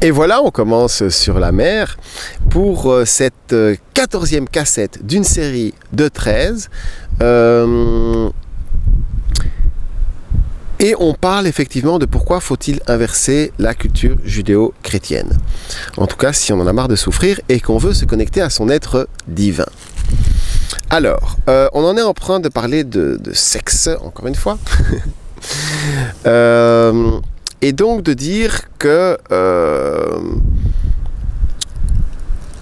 Et voilà, on commence sur la mer pour cette 14e cassette d'une série de 13. Et on parle effectivement de pourquoi faut-il inverser la culture judéo-chrétienne. En tout cas, si on en a marre de souffrir et qu'on veut se connecter à son être divin. Alors, on en est en train de parler de sexe, encore une fois. Et donc de dire que,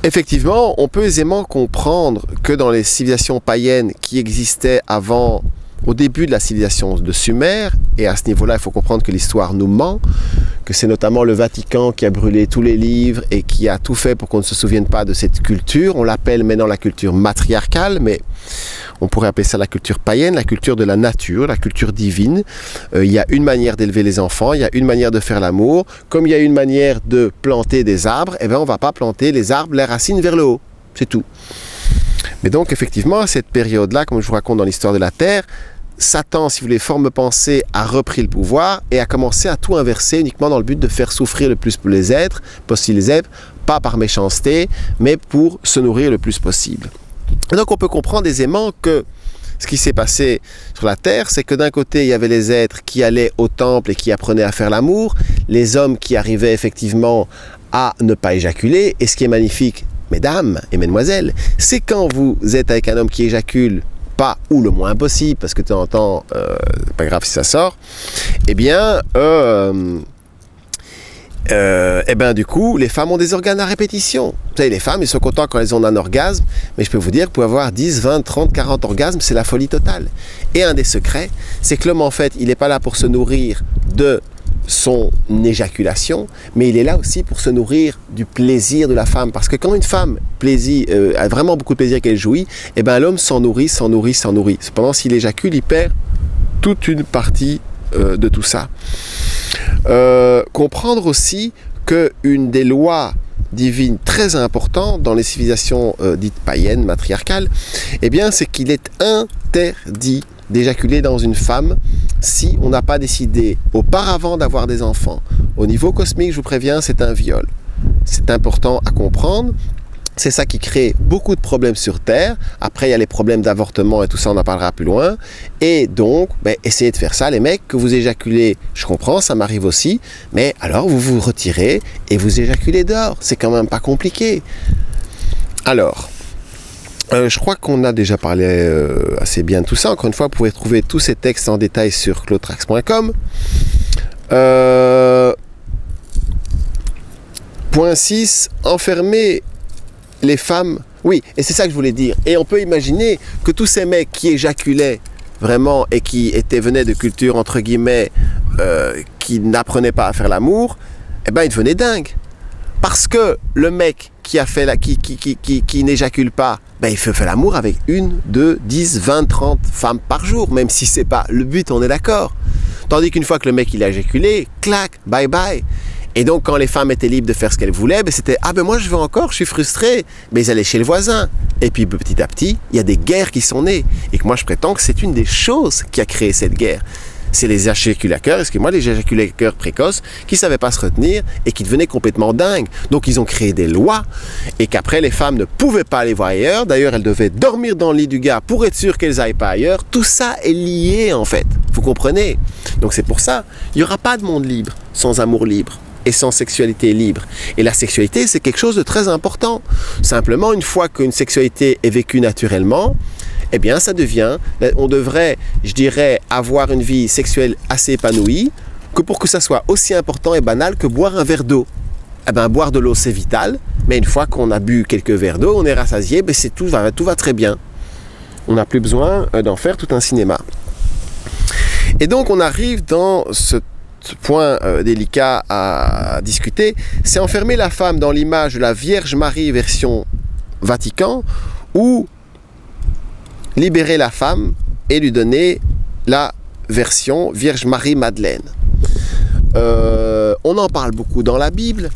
effectivement, on peut aisément comprendre que dans les civilisations païennes qui existaient avant, au début de la civilisation de Sumer, et à ce niveau-là, il faut comprendre que l'histoire nous ment, que c'est notamment le Vatican qui a brûlé tous les livres et qui a tout fait pour qu'on ne se souvienne pas de cette culture. On l'appelle maintenant la culture matriarcale, mais on pourrait appeler ça la culture païenne, la culture de la nature, la culture divine. Il y a une manière d'élever les enfants, il y a une manière de faire l'amour. Comme il y a une manière de planter des arbres, eh bien, on ne va pas planter les arbres, les racines vers le haut. C'est tout. Mais donc, effectivement, à cette période-là, comme je vous raconte dans l'histoire de la Terre, Satan, si vous voulez, forme pensée, a repris le pouvoir et a commencé à tout inverser uniquement dans le but de faire souffrir le plus les êtres, possible les êtres, pas par méchanceté, mais pour se nourrir le plus possible. Et donc on peut comprendre aisément que ce qui s'est passé sur la terre, c'est que d'un côté, il y avait les êtres qui allaient au temple et qui apprenaient à faire l'amour, les hommes qui arrivaient effectivement à ne pas éjaculer, et ce qui est magnifique, mesdames et mesdemoiselles, c'est quand vous êtes avec un homme qui éjacule pas ou le moins possible, parce que de temps en temps, c'est pas grave si ça sort, eh bien, du coup, les femmes ont des organes à répétition. Vous savez, les femmes, ils sont contents quand elles ont un orgasme, mais je peux vous dire que vous pouvez avoir 10, 20, 30, 40 orgasmes, c'est la folie totale. Et un des secrets, c'est que l'homme, en fait, il n'est pas là pour se nourrir de son éjaculation, mais il est là aussi pour se nourrir du plaisir de la femme, parce que quand une femme a vraiment beaucoup de plaisir qu'elle jouit, eh ben l'homme s'en nourrit. Cependant, s'il éjacule, il perd toute une partie de tout ça. Comprendre aussi qu'une des lois divines très importantes dans les civilisations dites païennes, matriarcales, eh bien c'est qu'il est interdit d'éjaculer dans une femme si on n'a pas décidé auparavant d'avoir des enfants. Au niveau cosmique, je vous préviens, c'est un viol. C'est important à comprendre. C'est ça qui crée beaucoup de problèmes sur Terre. Après, il y a les problèmes d'avortement et tout ça, on en parlera plus loin. Et donc, essayez de faire ça. Les mecs, que vous éjaculez, je comprends, ça m'arrive aussi. Mais alors, vous vous retirez et vous éjaculez dehors. C'est quand même pas compliqué. Alors, je crois qu'on a déjà parlé assez bien de tout ça. Encore une fois, vous pouvez trouver tous ces textes en détail sur claudetrax.com. Point 6, enfermer les femmes. Oui, et c'est ça que je voulais dire. Et on peut imaginer que tous ces mecs qui éjaculaient vraiment et qui venaient de cultures, entre guillemets, qui n'apprenaient pas à faire l'amour, eh ben, ils devenaient dingues. Parce que le mec qui n'éjacule pas, il fait l'amour avec 1, 2, 10, 20, 30 femmes par jour, même si c'est pas le but, on est d'accord. Tandis qu'une fois que le mec il a éjaculé, clac, bye bye. Et donc quand les femmes étaient libres de faire ce qu'elles voulaient, c'était moi je veux encore, je suis frustré. Mais ils allaient chez le voisin. Et puis petit à petit, il y a des guerres qui sont nées. Et que moi je prétends que c'est une des choses qui a créé cette guerre. C'est les éjaculateurs, les éjaculateurs précoces qui ne savaient pas se retenir et qui devenaient complètement dingues. Donc ils ont créé des lois et qu'après les femmes ne pouvaient pas aller voir ailleurs. D'ailleurs, elles devaient dormir dans le lit du gars pour être sûres qu'elles n'aillent pas ailleurs. Tout ça est lié en fait, vous comprenez? Donc c'est pour ça, il n'y aura pas de monde libre sans amour libre et sans sexualité libre. Et la sexualité, c'est quelque chose de très important. Simplement, une fois qu'une sexualité est vécue naturellement, eh bien, ça devient, on devrait, je dirais, avoir une vie sexuelle assez épanouie, que pour que ça soit aussi important et banal que boire un verre d'eau. Eh bien, boire de l'eau, c'est vital, mais une fois qu'on a bu quelques verres d'eau, on est rassasié, tout va très bien. On n'a plus besoin d'en faire tout un cinéma. Et donc, on arrive dans ce point délicat à discuter, c'est enfermer la femme dans l'image de la Vierge Marie version Vatican, ou libérer la femme et lui donner la version Vierge Marie Madeleine. On en parle beaucoup dans la Bible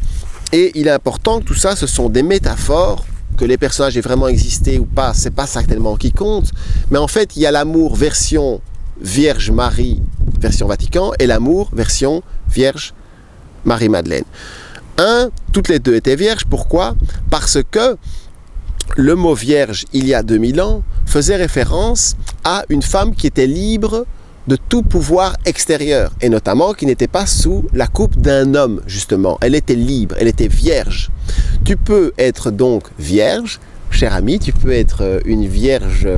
et il est important que tout ça, ce sont des métaphores, que les personnages aient vraiment existé ou pas, c'est pas ça tellement qui compte, mais en fait il y a l'amour version Vierge Marie version Vatican et l'amour version Vierge Marie Madeleine. Toutes les deux étaient vierges. Pourquoi? Parce que le mot vierge, il y a 2000 ans, faisait référence à une femme qui était libre de tout pouvoir extérieur, et notamment qui n'était pas sous la coupe d'un homme, justement. Elle était libre, elle était vierge. Tu peux être donc vierge, cher ami, tu peux être une vierge,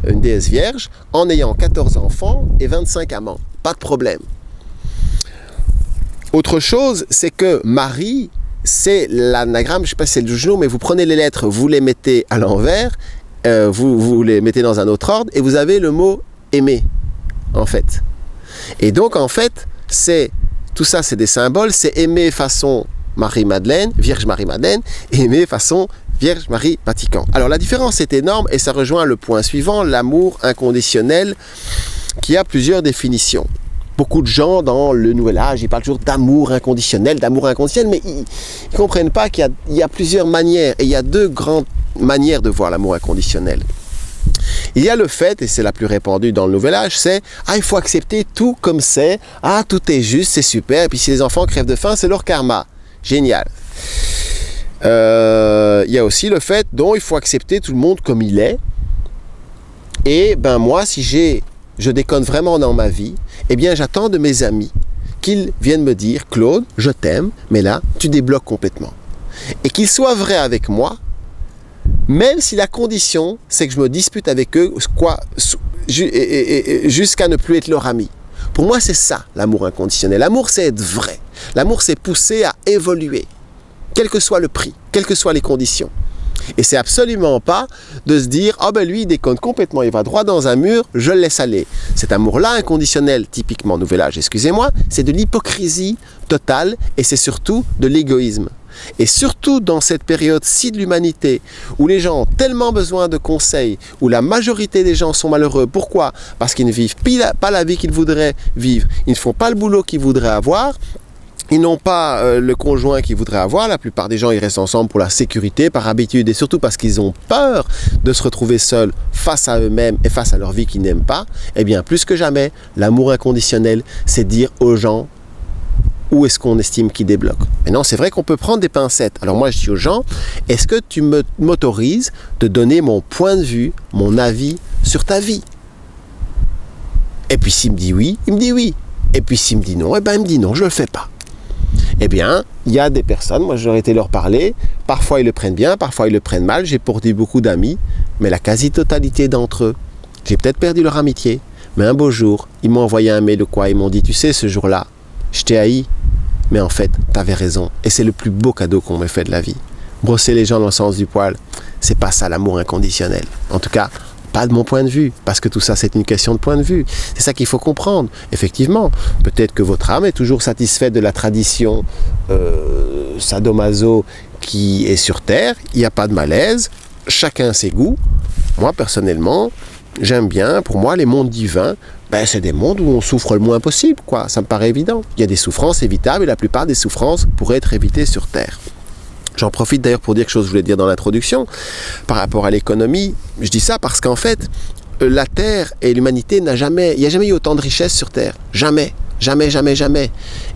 une déesse vierge, en ayant 14 enfants et 25 amants. Pas de problème. Autre chose, c'est que Marie, c'est l'anagramme, je ne sais pas si c'est le genou, mais vous prenez les lettres, vous les mettez à l'envers, vous les mettez dans un autre ordre, et vous avez le mot aimer, en fait. Et donc, en fait, tout ça, c'est des symboles, c'est aimer façon Marie-Madeleine, Vierge Marie-Madeleine, et aimer façon Vierge Marie-Vatican. Alors, la différence est énorme, et ça rejoint le point suivant, l'amour inconditionnel, qui a plusieurs définitions. Beaucoup de gens dans le Nouvel Âge, ils parlent toujours d'amour inconditionnel, mais ils ne comprennent pas qu'il y a plusieurs manières, et il y a deux grandes manières de voir l'amour inconditionnel. Il y a le fait, et c'est la plus répandue dans le Nouvel Âge, c'est « Ah, il faut accepter tout comme c'est, ah, tout est juste, c'est super, et puis si les enfants crèvent de faim, c'est leur karma. Génial. » Il y a aussi le fait dont il faut accepter tout le monde comme il est, et ben moi, si je déconne vraiment dans ma vie, eh bien j'attends de mes amis qu'ils viennent me dire « Claude, je t'aime, mais là, tu débloques complètement. » Et qu'ils soient vrais avec moi, même si la condition, c'est que je me dispute avec eux jusqu'à ne plus être leur ami. Pour moi, c'est ça, l'amour inconditionnel. L'amour, c'est être vrai. L'amour, c'est pousser à évoluer, quel que soit le prix, quelles que soient les conditions. Et c'est absolument pas de se dire « Ah ben lui, il déconne complètement, il va droit dans un mur, je le laisse aller. » Cet amour-là, inconditionnel, typiquement Nouvel Âge, excusez-moi, c'est de l'hypocrisie totale et c'est surtout de l'égoïsme. Et surtout dans cette période-ci de l'humanité, où les gens ont tellement besoin de conseils, où la majorité des gens sont malheureux. Pourquoi? Parce qu'ils ne vivent pas la vie qu'ils voudraient vivre. Ils ne font pas le boulot qu'ils voudraient avoir. Ils n'ont pas le conjoint qu'ils voudraient avoir. La plupart des gens, ils restent ensemble pour la sécurité, par habitude, et surtout parce qu'ils ont peur de se retrouver seuls face à eux-mêmes et face à leur vie qu'ils n'aiment pas. Eh bien, plus que jamais, l'amour inconditionnel, c'est dire aux gens où est-ce qu'on estime qu'ils débloquent. Maintenant, c'est vrai qu'on peut prendre des pincettes. Alors moi, je dis aux gens, est-ce que tu m'autorises de donner mon point de vue, mon avis sur ta vie? Et puis s'il me dit oui, il me dit oui. Et puis s'il me dit non, eh ben il me dit non, je ne le fais pas. Eh bien, il y a des personnes, moi j'aurais été leur parler, parfois ils le prennent bien, parfois ils le prennent mal, j'ai pourvu beaucoup d'amis, mais la quasi-totalité d'entre eux, j'ai peut-être perdu leur amitié, mais un beau jour, ils m'ont envoyé un mail de quoi, ils m'ont dit, tu sais, ce jour-là, je t'ai haï, mais en fait, tu avais raison, et c'est le plus beau cadeau qu'on m'ait fait de la vie. Brosser les gens dans le sens du poil, c'est pas ça l'amour inconditionnel. En tout cas, pas de mon point de vue, parce que tout ça c'est une question de point de vue. C'est ça qu'il faut comprendre. Effectivement, peut-être que votre âme est toujours satisfaite de la tradition sadomaso qui est sur Terre, il n'y a pas de malaise, chacun ses goûts. Moi personnellement, j'aime bien, pour moi les mondes divins, ben, c'est des mondes où on souffre le moins possible, quoi. Ça me paraît évident. Il y a des souffrances évitables et la plupart des souffrances pourraient être évitées sur Terre. J'en profite d'ailleurs pour dire quelque chose que je voulais dire dans l'introduction, par rapport à l'économie. Je dis ça parce qu'en fait, la Terre et l'humanité il n'y a jamais eu autant de richesses sur Terre. Jamais. Jamais, jamais, jamais.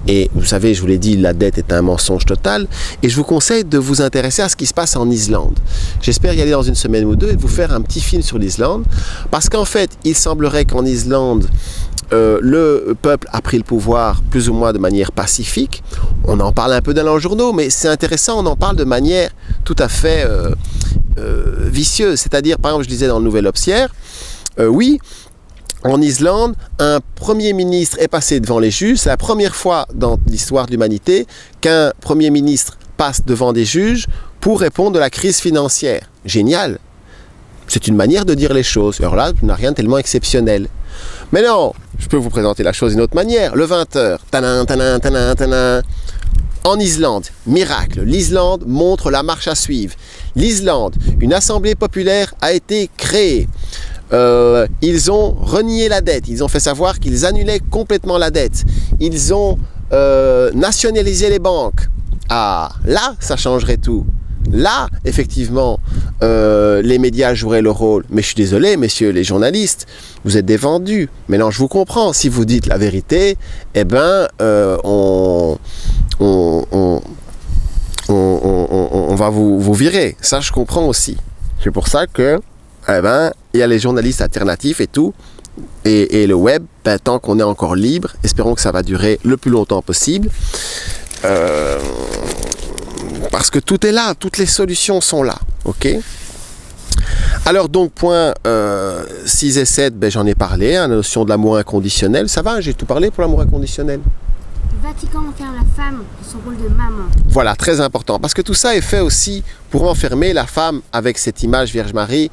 Et vous savez, je vous l'ai dit, la dette est un mensonge total. Et je vous conseille de vous intéresser à ce qui se passe en Islande. J'espère y aller dans une semaine ou deux et de vous faire un petit film sur l'Islande. Parce qu'en fait, il semblerait qu'en Islande, le peuple a pris le pouvoir plus ou moins de manière pacifique. On en parle un peu dans les journaux, mais c'est intéressant, on en parle de manière tout à fait vicieuse. C'est-à-dire, par exemple, je disais dans le Nouvel Obsière, oui, en Islande, un premier ministre est passé devant les juges. C'est la première fois dans l'histoire de l'humanité qu'un premier ministre passe devant des juges pour répondre de la crise financière. Génial! C'est une manière de dire les choses. Alors là, il n'y a rien de tellement exceptionnel. Mais non, je peux vous présenter la chose d'une autre manière. Le 20h, tanin, tanin, tanin, tanin. En Islande, miracle, l'Islande montre la marche à suivre. L'Islande, une assemblée populaire a été créée. Ils ont renié la dette, ils ont fait savoir qu'ils annulaient complètement la dette. Ils ont nationalisé les banques. Ah, là, ça changerait tout. Là, effectivement, les médias joueraient le rôle. Mais je suis désolé, messieurs les journalistes, vous êtes des vendus. Maintenant, je vous comprends. Si vous dites la vérité, eh ben, on va vous virer. Ça, je comprends aussi. C'est pour ça que, il y a les journalistes alternatifs et tout. Et le web, tant qu'on est encore libre, espérons que ça va durer le plus longtemps possible. Parce que tout est là, toutes les solutions sont là. Ok ? Alors donc, point 6 et 7, j'en ai parlé, la notion de l'amour inconditionnel. Ça va, j'ai tout parlé pour l'amour inconditionnel. Le Vatican enferme la femme dans son rôle de maman. Voilà, très important, parce que tout ça est fait aussi pour enfermer la femme avec cette image Vierge Marie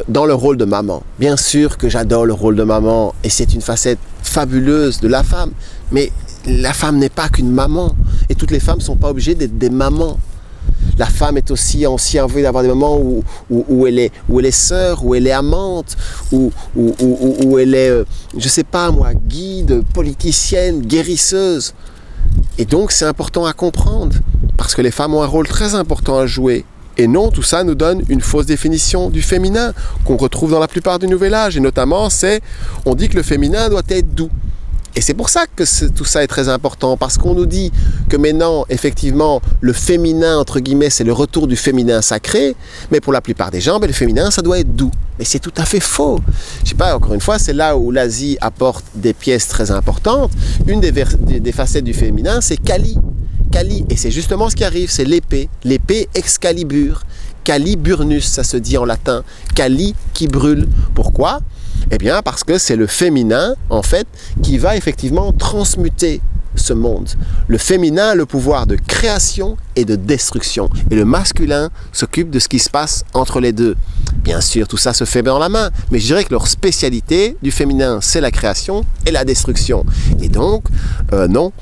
dans le rôle de maman. Bien sûr que j'adore le rôle de maman, et c'est une facette fabuleuse de la femme, mais la femme n'est pas qu'une maman, et toutes les femmes ne sont pas obligées d'être des mamans. La femme est aussi envie d'avoir des moments où elle est sœur, où elle est amante, où elle est, je sais pas moi, guide, politicienne, guérisseuse. Et donc c'est important à comprendre, parce que les femmes ont un rôle très important à jouer. Et non, tout ça nous donne une fausse définition du féminin qu'on retrouve dans la plupart du Nouvel Âge. Et notamment, on dit que le féminin doit être doux. Et c'est pour ça que tout ça est très important, parce qu'on nous dit que maintenant, effectivement, le féminin, entre guillemets, c'est le retour du féminin sacré, mais pour la plupart des gens, le féminin, ça doit être doux. Mais c'est tout à fait faux. Je sais pas, encore une fois, c'est là où l'Asie apporte des pièces très importantes. Une des facettes du féminin, c'est Kali. Kali, et c'est justement ce qui arrive, c'est l'épée Excalibur. Caliburnus, ça se dit en latin. Kali qui brûle. Pourquoi ? Eh bien, parce que c'est le féminin, en fait, qui va effectivement transmuter ce monde. Le féminin a le pouvoir de création et de destruction. Et le masculin s'occupe de ce qui se passe entre les deux. Bien sûr, tout ça se fait dans la main, mais je dirais que leur spécialité du féminin, c'est la création et la destruction. Et donc, non,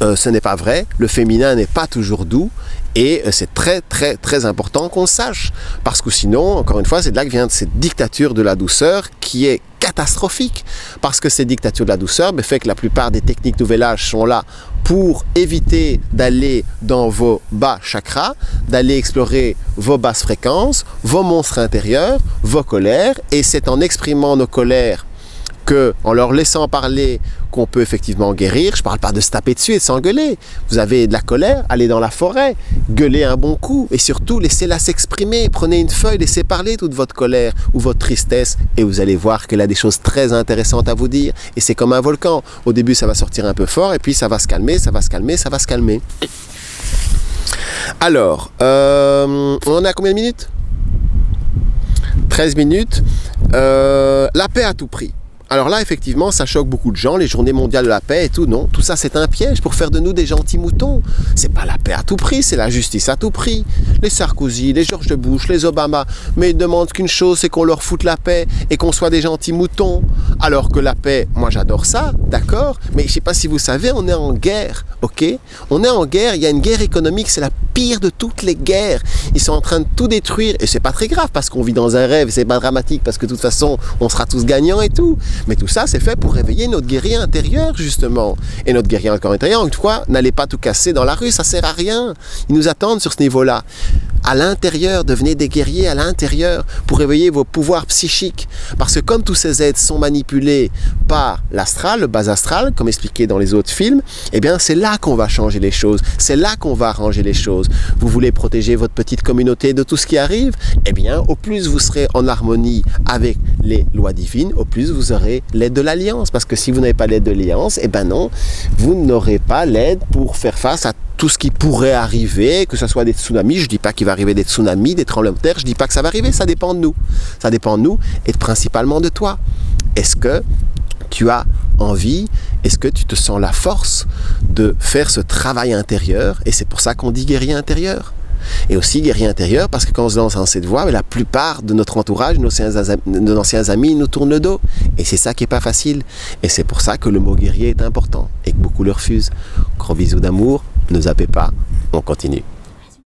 ce n'est pas vrai. Le féminin n'est pas toujours doux. Et c'est très, très, très important qu'on le sache. Parce que sinon, encore une fois, c'est de là que vient cette dictature de la douceur qui est catastrophique. Parce que cette dictature de la douceur fait que la plupart des techniques Nouvel Âge sont là pour éviter d'aller dans vos bas chakras, d'aller explorer vos basses fréquences, vos monstres intérieurs, vos colères. Et c'est en exprimant nos colères qu'en leur laissant parler, qu'on peut effectivement guérir. Je ne parle pas de se taper dessus et de s'engueuler. Vous avez de la colère, allez dans la forêt, gueulez un bon coup et surtout laissez-la s'exprimer. Prenez une feuille, laissez parler toute votre colère ou votre tristesse et vous allez voir qu'elle a des choses très intéressantes à vous dire. Et c'est comme un volcan. Au début, ça va sortir un peu fort et puis ça va se calmer, ça va se calmer, ça va se calmer. Alors, on en est à combien de minutes ? 13 minutes. La paix à tout prix. Alors là, effectivement, ça choque beaucoup de gens, les journées mondiales de la paix et tout. Non, tout ça, c'est un piège pour faire de nous des gentils moutons. C'est pas la paix à tout prix, c'est la justice à tout prix. Les Sarkozy, les George Bush, les Obama, mais ils demandent qu'une chose, c'est qu'on leur foute la paix et qu'on soit des gentils moutons. Alors que la paix, moi j'adore ça, d'accord, mais je sais pas si vous savez, on est en guerre, ok? On est en guerre, il y a une guerre économique, c'est la pire de toutes les guerres. Ils sont en train de tout détruire et c'est pas très grave parce qu'on vit dans un rêve, c'est pas dramatique parce que de toute façon, on sera tous gagnants et tout. Mais tout ça, c'est fait pour réveiller notre guerrier intérieur, justement. Et notre guerrier encore intérieur, une fois, n'allez pas tout casser dans la rue, ça sert à rien. Ils nous attendent sur ce niveau-là. À l'intérieur, devenez des guerriers à l'intérieur pour réveiller vos pouvoirs psychiques. Parce que comme tous ces êtres sont manipulés par l'astral, le bas astral, comme expliqué dans les autres films, eh bien, c'est là qu'on va changer les choses. C'est là qu'on va arranger les choses. Vous voulez protéger votre petite communauté de tout ce qui arrive? Eh bien, au plus vous serez en harmonie avec les lois divines, au plus vous aurez l'aide de l'Alliance. Parce que si vous n'avez pas l'aide de l'Alliance, eh ben non, vous n'aurez pas l'aide pour faire face à tout ce qui pourrait arriver, que ce soit des tsunamis. Je ne dis pas qu'il va arriver des tsunamis, des tremblements de terre, je ne dis pas que ça va arriver, ça dépend de nous. Ça dépend de nous et principalement de toi. Est-ce que tu as envie, est-ce que tu te sens la force de faire ce travail intérieur? Et c'est pour ça qu'on dit guerrier intérieur. Et aussi guerrier intérieur parce que quand on se lance dans cette voie, la plupart de notre entourage, nos anciens amis nous tournent le dos. Et c'est ça qui n'est pas facile. Et c'est pour ça que le mot guerrier est important et que beaucoup le refusent. Gros bisous d'amour, ne zappez pas, on continue.